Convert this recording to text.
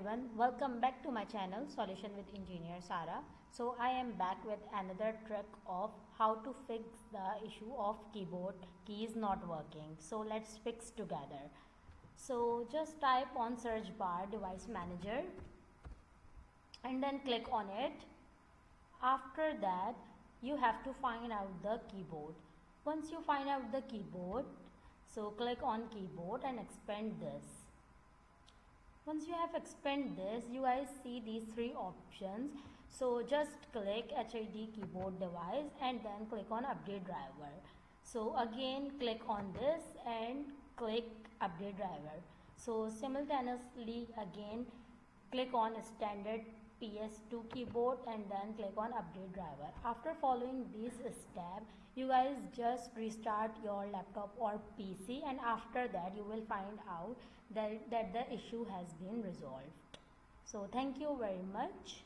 everyone, welcome back to my channel Solution with Engineer Sara. So I am back with another trick of how to fix the issue of keyboard keys not working. So let's fix together. So just type on search bar device manager and then click on it. After that you have to find out the keyboard. Once you find out the keyboard, so click on keyboard and expand this. Once you have expand this, you guys see these three options. So just click HID keyboard device and then click on update driver. So again click on this and click update driver. So simultaneously again click on standard PS2 keyboard and then click on update driver. After following this step, you guys just restart your laptop or PC, and after that you will find out that the issue has been resolved. So thank you very much.